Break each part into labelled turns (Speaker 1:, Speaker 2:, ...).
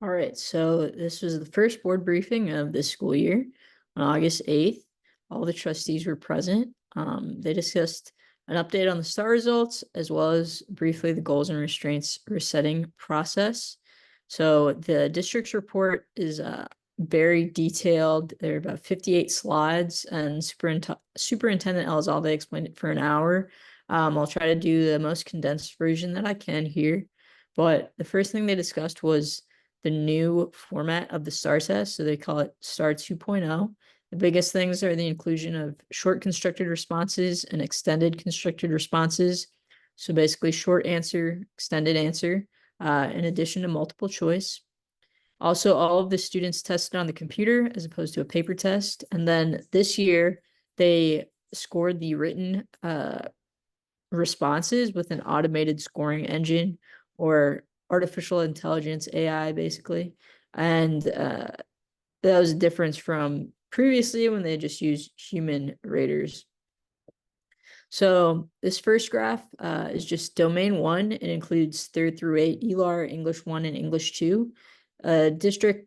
Speaker 1: All right, so this was the first board briefing of this school year on August 8th. All the trustees were present. They discussed an update on the STAR results, as well as briefly the goals and restraints resetting process. So the district's report is very detailed. There are about 58 slides, and Superintendent Elizalde explained it for an hour. I'll try to do the most condensed version that I can here. But the first thing they discussed was the new format of the STAR test. So they call it STAR 2.0. The biggest things are the inclusion of short constructed responses and extended constructed responses. So basically short answer, extended answer, in addition to multiple choice. Also, all of the students tested on the computer as opposed to a paper test. And then this year, they scored the written responses with an automated scoring engine or artificial intelligence AI, basically. And that was a difference from previously when they just used human raters. So this first graph is just domain 1. It includes 3rd through 8 ELAR, English 1, and English 2. District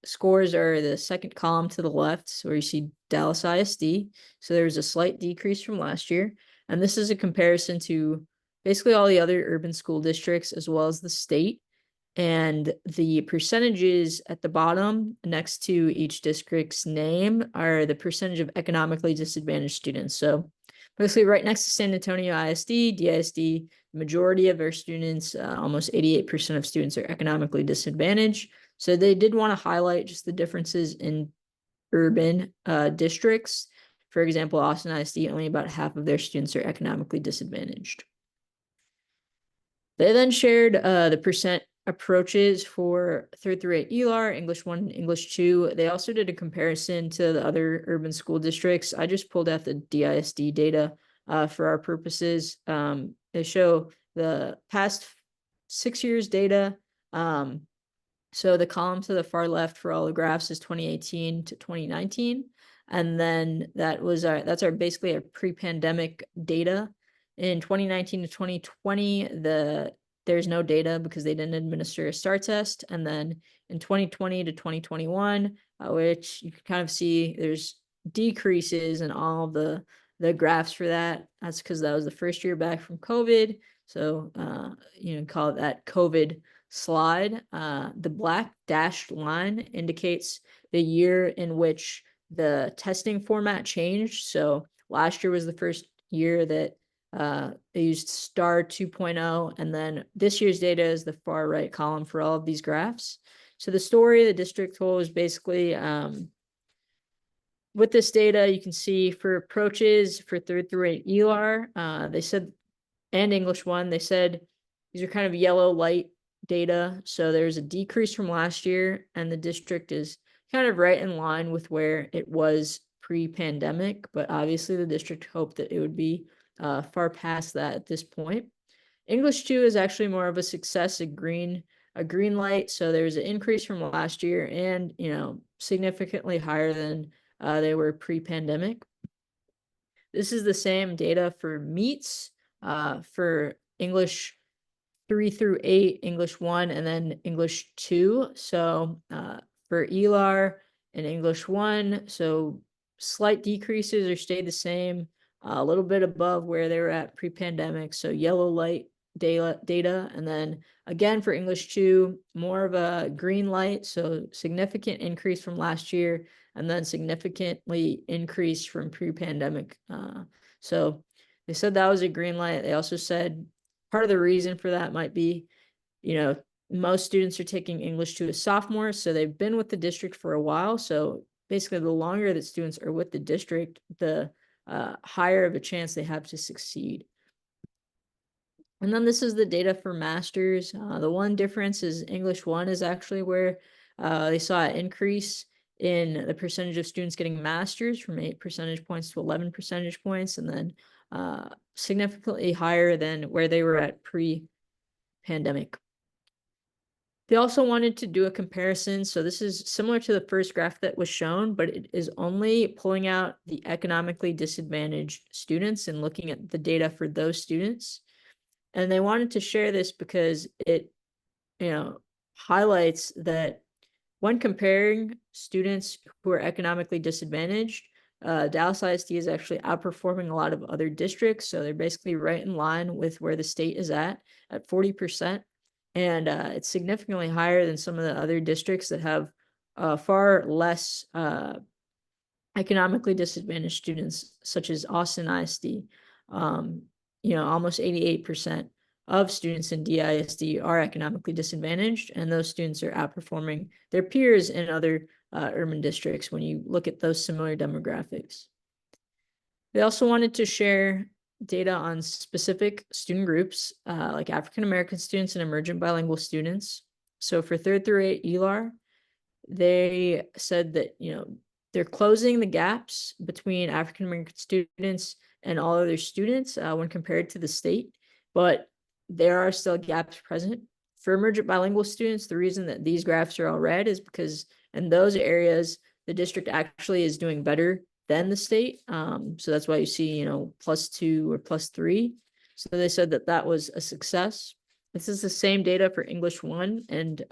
Speaker 1: scores are the second column to the left, so where you see Dallas ISD. So there was a slight decrease from last year. And this is a comparison to basically all the other urban school districts as well as the state. And the percentages at the bottom next to each district's name are the percentage of economically disadvantaged students. So basically right next to San Antonio ISD, DISD, the majority of our students, almost 88% of students are economically disadvantaged. So they did want to highlight just the differences in urban districts. For example, Austin ISD, only about half of their students are economically disadvantaged. They then shared the percent approaches for 3rd through 8 ELAR, English 1, English 2. They also did a comparison to the other urban school districts. I just pulled out the DISD data for our purposes. They show the past 6 years data. So the column to the far left for all the graphs is 2018 to 2019. And then that's basically our pre-pandemic data. In 2019 to 2020, there's no data because they didn't administer a STAR test. And then in 2020 to 2021, which you can kind of see there's decreases in all of the graphs for that. That's because that was the first year back from COVID. So call it that COVID slide. The black dashed line indicates the year in which the testing format changed. So last year was the first year that they used STAR 2.0, and then this year's data is the far right column for all of these graphs. So the story the district told is basically with this data, you can see for approaches for 3rd through 8 ELAR, they said, and English 1, they said these are kind of yellow light data. So there's a decrease from last year, and the district is kind of right in line with where it was pre-pandemic, but obviously the district hoped that it would be far past that at this point. English 2 is actually more of a success, a green light. So there's an increase from last year and, significantly higher than they were pre-pandemic. This is the same data for meets for English 3 through 8, English 1, and then English 2. So for ELAR and English 1, so slight decreases or stayed the same, a little bit above where they were at pre-pandemic. So yellow light data. And then again for English 2, more of a green light. So significant increase from last year and then significantly increased from pre-pandemic. So they said that was a green light. They also said part of the reason for that might be, most students are taking English 2 as sophomores, so they've been with the district for a while. So basically, the longer that students are with the district, the higher of a chance they have to succeed. And then this is the data for masters. The one difference is English 1 is actually where they saw an increase in the percentage of students getting masters from 8 percentage points to 11 percentage points, and then significantly higher than where they were at pre-pandemic. They also wanted to do a comparison. So this is similar to the first graph that was shown, but it is only pulling out the economically disadvantaged students and looking at the data for those students. And they wanted to share this because it, highlights that when comparing students who are economically disadvantaged, Dallas ISD is actually outperforming a lot of other districts. So they're basically right in line with where the state is at 40%. And it's significantly higher than some of the other districts that have far less economically disadvantaged students, such as Austin ISD. Almost 88% of students in DISD are economically disadvantaged, and those students are outperforming their peers in other urban districts when you look at those similar demographics. They also wanted to share data on specific student groups, like African American students and emergent bilingual students. So for 3rd through 8 ELAR, they said that, they're closing the gaps between African American students and all other students when compared to the state, but there are still gaps present. For emergent bilingual students, the reason that these graphs are all red is because in those areas, the district actually is doing better than the state. So that's why you see, +2 or +3. So they said that that was a success. This is the same data for English 1, and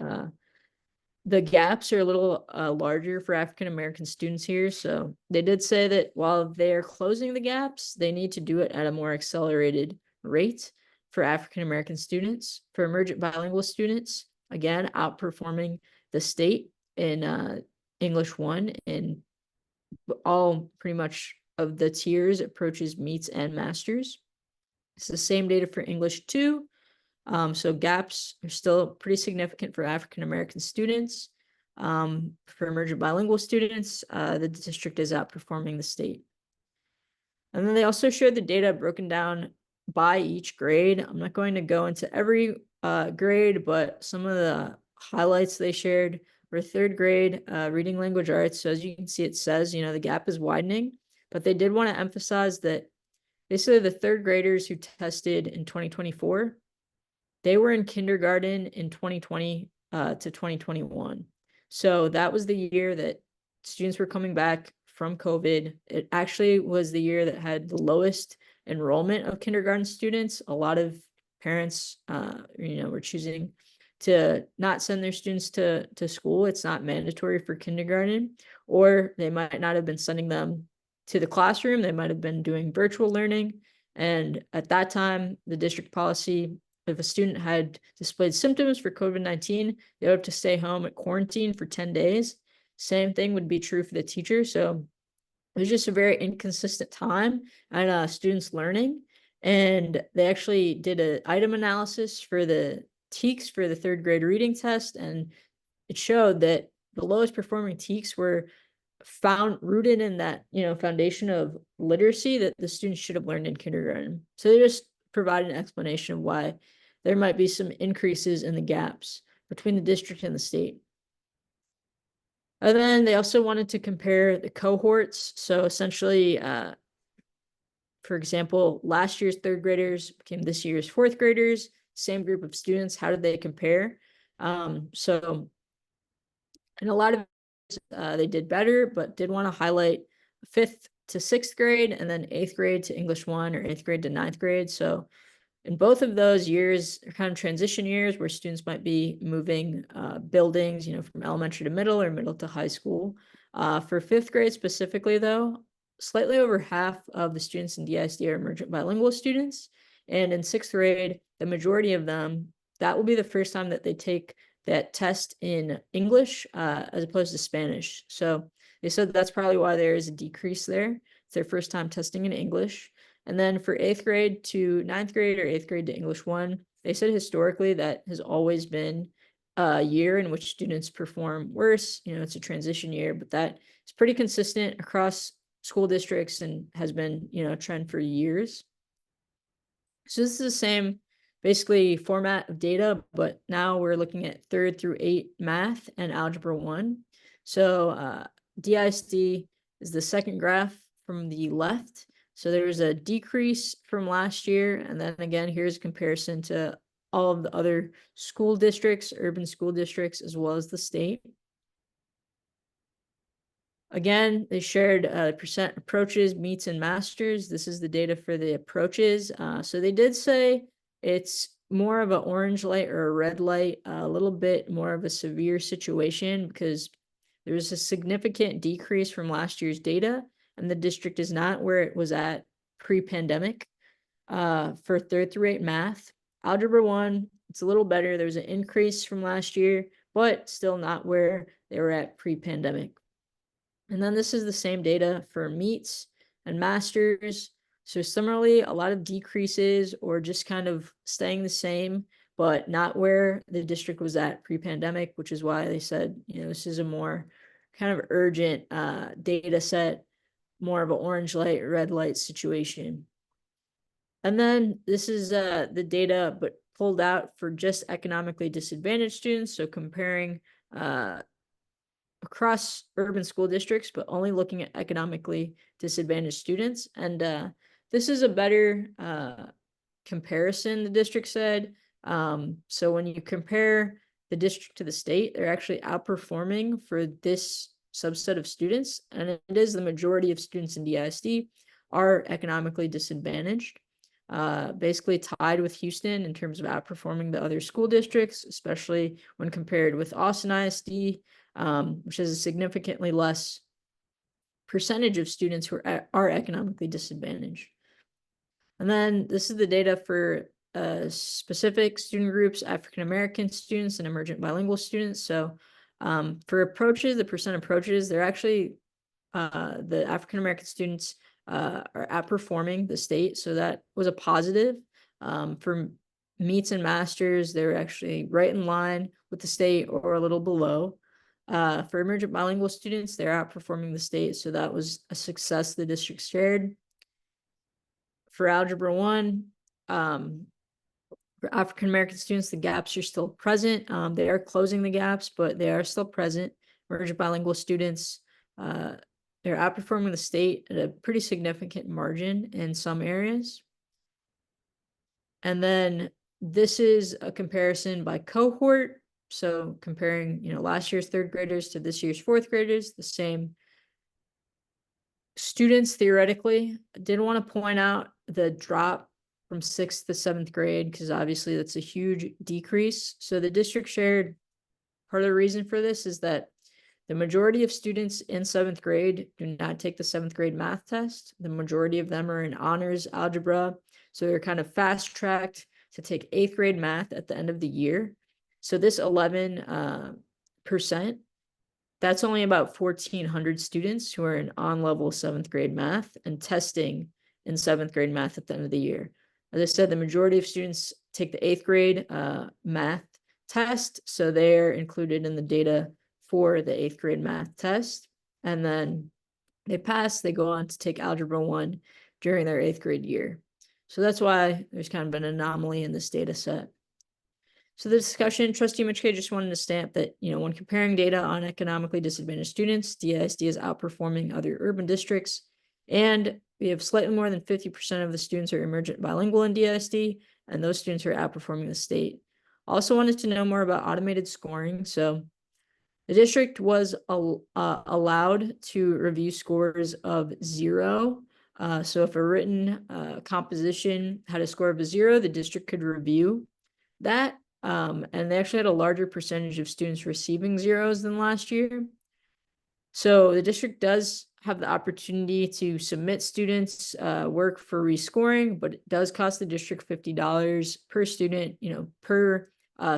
Speaker 1: the gaps are a little larger for African American students here. So they did say that while they're closing the gaps, they need to do it at a more accelerated rate for African American students. For emergent bilingual students, again, outperforming the state in English 1 in all pretty much of the tiers, approaches, meets, and masters. It's the same data for English 2. So gaps are still pretty significant for African American students. For emergent bilingual students, the district is outperforming the state. And then they also showed the data broken down by each grade. I'm not going to go into every grade, but some of the highlights they shared were 3rd grade reading language arts. So as you can see, it says, the gap is widening, but they did want to emphasize that basically the 3rd graders who tested in 2024, they were in kindergarten in 2020 to 2021. So that was the year that students were coming back from COVID. It actually was the year that had the lowest enrollment of kindergarten students. A lot of parents, were choosing to not send their students to school. It's not mandatory for kindergarten, or they might not have been sending them to the classroom. They might have been doing virtual learning. And at that time, the district policy, if a student had displayed symptoms for COVID-19, they would have to stay home at quarantine for 10 days. Same thing would be true for the teacher. So it was just a very inconsistent time and students learning. And they actually did an item analysis for the TEKS for the 3rd grade reading test. And it showed that the lowest performing TEKS were found rooted in that, foundation of literacy that the students should have learned in kindergarten. So they just provide an explanation of why there might be some increases in the gaps between the district and the state. And then they also wanted to compare the cohorts. So essentially, for example, last year's 3rd graders became this year's 4th graders, same group of students. How did they compare? So in a lot of they did better, but did want to highlight 5th to 6th grade and then 8th grade to English 1 or 8th grade to 9th grade. So in both of those years are kind of transition years where students might be moving buildings, from elementary to middle or middle to high school. For 5th grade specifically, though, slightly over half of the students in DISD are emergent bilingual students. And in 6th grade, the majority of them, that will be the first time that they take that test in English as opposed to Spanish. So they said that's probably why there is a decrease there. It's their first time testing in English. And then for 8th grade to 9th grade or 8th grade to English 1, they said historically that has always been a year in which students perform worse. It's a transition year, but that is pretty consistent across school districts and has been, a trend for years. So this is the same basically format of data, but now we're looking at 3rd through 8 math and algebra 1. So DISD is the second graph from the left. So there's a decrease from last year. And then again, here's a comparison to all of the other school districts, urban school districts, as well as the state. Again, they shared percent approaches, meets, and masters. This is the data for the approaches. So they did say it's more of an orange light or a red light, a little bit more of a severe situation because there's a significant decrease from last year's data, and the district is not where it was at pre-pandemic. For 3rd through 8 math, Algebra 1, it's a little better. There's an increase from last year, but still not where they were at pre-pandemic. And then this is the same data for meets and masters. So similarly, a lot of decreases or just kind of staying the same, but not where the district was at pre-pandemic, which is why they said, this is a more kind of urgent data set, more of an orange light, red light situation. And then this is the data, but pulled out for just economically disadvantaged students. So comparing across urban school districts, but only looking at economically disadvantaged students. And this is a better comparison, the district said. So when you compare the district to the state, they're actually outperforming for this subset of students. And it is the majority of students in DISD are economically disadvantaged. Basically tied with Houston in terms of outperforming the other school districts, especially when compared with Austin ISD, which has a significantly less percentage of students who are economically disadvantaged. And then this is the data for specific student groups, African-American students and emergent bilingual students. So for approaches, the percent approaches, they're actually, the African-American students are outperforming the state. So that was a positive. For meets and masters, they're actually right in line with the state or a little below. For emergent bilingual students, they're outperforming the state. So that was a success the district shared. For Algebra 1, for African-American students, the gaps are still present. They are closing the gaps, but they are still present. Emergent bilingual students, they're outperforming the state at a pretty significant margin in some areas. And then this is a comparison by cohort. So comparing, last year's 3rd graders to this year's 4th graders, the same students theoretically. I did want to point out the drop from 6th to 7th grade, because obviously that's a huge decrease. So the district shared part of the reason for this is that the majority of students in 7th grade do not take the 7th grade math test. The majority of them are in honors algebra. So they're kind of fast tracked to take 8th grade math at the end of the year. So this 11%, that's only about 1,400 students who are in on-level 7th grade math and testing in 7th grade math at the end of the year. As I said, the majority of students take the 8th grade math test, so they're included in the data for the 8th grade math test. And then they pass, they go on to take Algebra 1 during their 8th grade year. So that's why there's kind of an anomaly in this data set. So the discussion, Trustee McKay just wanted to stamp that, when comparing data on economically disadvantaged students, DISD is outperforming other urban districts. And we have slightly more than 50% of the students are emergent bilingual in DISD, and those students are outperforming the state. Also wanted to know more about automated scoring. So the district was allowed to review scores of 0. So if a written composition had a score of 0, the district could review that. And they actually had a larger percentage of students receiving 0s than last year. So the district does have the opportunity to submit students' work for rescoring, but it does cost the district $50 per student, per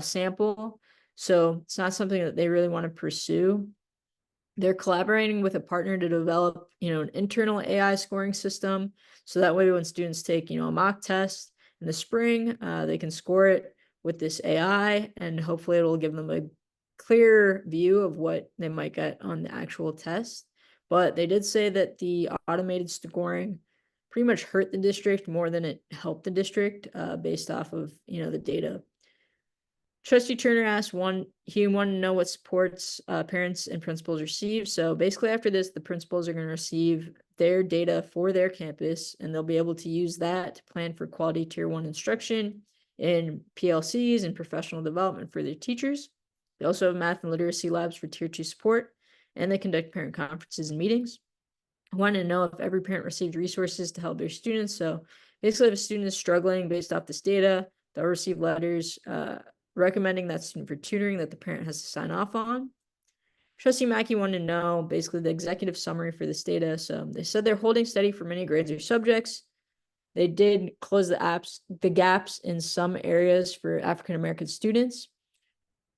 Speaker 1: sample. So it's not something that they really want to pursue. They're collaborating with a partner to develop, an internal AI scoring system. So that way, when students take, a mock test in the spring, they can score it with this AI, and hopefully it will give them a clear view of what they might get on the actual test. But they did say that the automated scoring pretty much hurt the district more than it helped the district, based off of, the data. Trustee Turner asked he wanted to know what supports parents and principals receive. So basically after this, the principals are going to receive their data for their campus, and they'll be able to use that to plan for quality tier 1 instruction in PLCs and professional development for their teachers. They also have math and literacy labs for tier 2 support, and they conduct parent conferences and meetings. I want to know if every parent received resources to help their students. So basically if a student is struggling based off this data, they'll receive letters recommending that student for tutoring that the parent has to sign off on. Trustee Mackey wanted to know basically the executive summary for this data. So they said they're holding steady for many grades or subjects. They did close the gaps in some areas for African American students.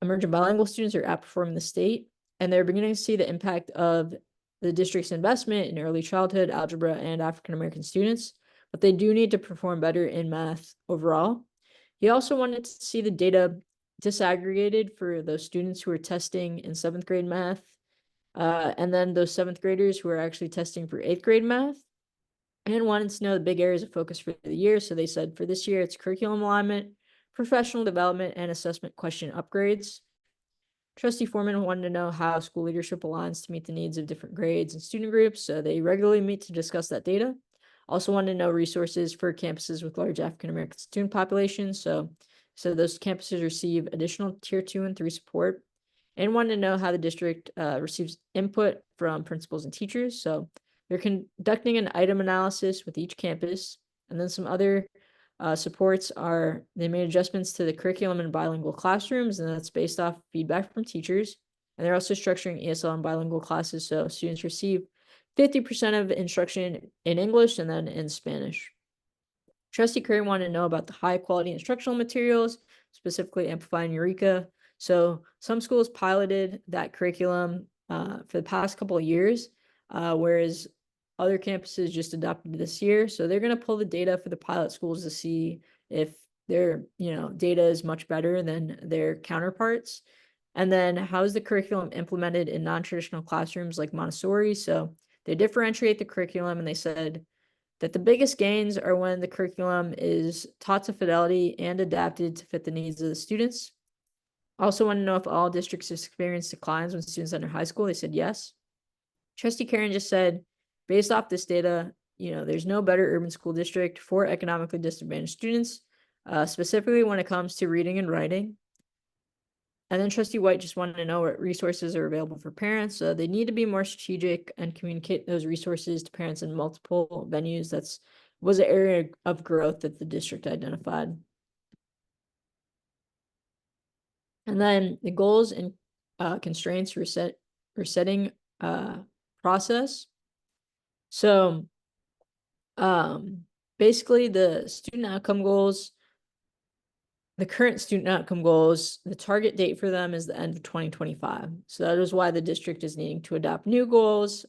Speaker 1: Emerging bilingual students are outperforming the state, and they're beginning to see the impact of the district's investment in early childhood, algebra, and African American students, but they do need to perform better in math overall. He also wanted to see the data disaggregated for those students who are testing in 7th grade math, and then those 7th graders who are actually testing for 8th grade math, and wanted to know the big areas of focus for the year. So they said for this year, it's curriculum alignment, professional development, and assessment question upgrades. Trustee Foreman wanted to know how school leadership aligns to meet the needs of different grades and student groups. So they regularly meet to discuss that data. Also wanted to know resources for campuses with large African American student populations. So those campuses receive additional tier 2 and 3 support, and wanted to know how the district receives input from principals and teachers. So they're conducting an item analysis with each campus, and then some other supports are they made adjustments to the curriculum in bilingual classrooms, and that's based off feedback from teachers. And they're also structuring ESL and bilingual classes, so students receive 50% of instruction in English and then in Spanish. Trustee Curry wanted to know about the high quality instructional materials, specifically Amplify and Eureka. So some schools piloted that curriculum for the past couple of years, whereas other campuses just adopted this year. So they're going to pull the data for the pilot schools to see if their data is much better than their counterparts. And then how is the curriculum implemented in non-traditional classrooms like Montessori? So they differentiate the curriculum, and they said that the biggest gains are when the curriculum is taught to fidelity and adapted to fit the needs of the students. Also want to know if all districts experience declines when students enter high school. They said yes. Trustee Karen just said, based off this data, there's no better urban school district for economically disadvantaged students, specifically when it comes to reading and writing. And then Trustee White just wanted to know what resources are available for parents. They need to be more strategic and communicate those resources to parents in multiple venues. Was an area of growth that the district identified. And then the goals and constraints for setting process. So basically the student outcome goals, the current student outcome goals, the target date for them is the end of 2025. So that is why the district is needing to adopt new goals.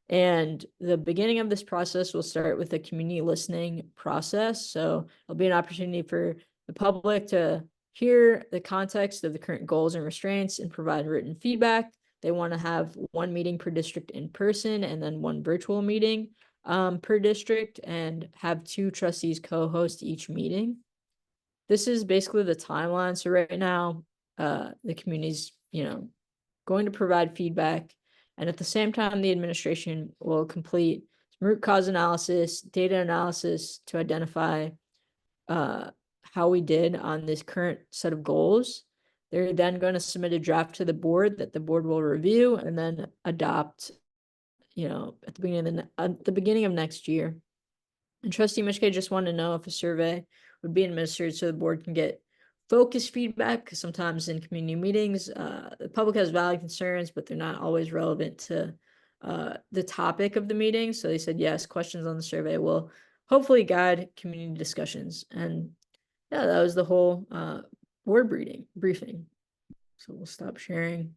Speaker 1: And the beginning of this process will start with a community listening process. So it'll be an opportunity for the public to hear the context of the current goals and restraints and provide written feedback. They want to have one meeting per district in person and then one virtual meeting per district, and have 2 trustees co-host each meeting. This is basically the timeline. So right now, the community's, going to provide feedback, and at the same time, the administration will complete root cause analysis, data analysis to identify how we did on this current set of goals. They're then going to submit a draft to the board that the board will review and then adopt, at the beginning of next year. And Trustee Mishke just wanted to know if a survey would be administered so the board can get focused feedback, because sometimes in community meetings, the public has valid concerns, but they're not always relevant to the topic of the meeting. So they said, yes, questions on the survey will hopefully guide community discussions. And yeah, that was the whole board briefing. So we'll stop sharing.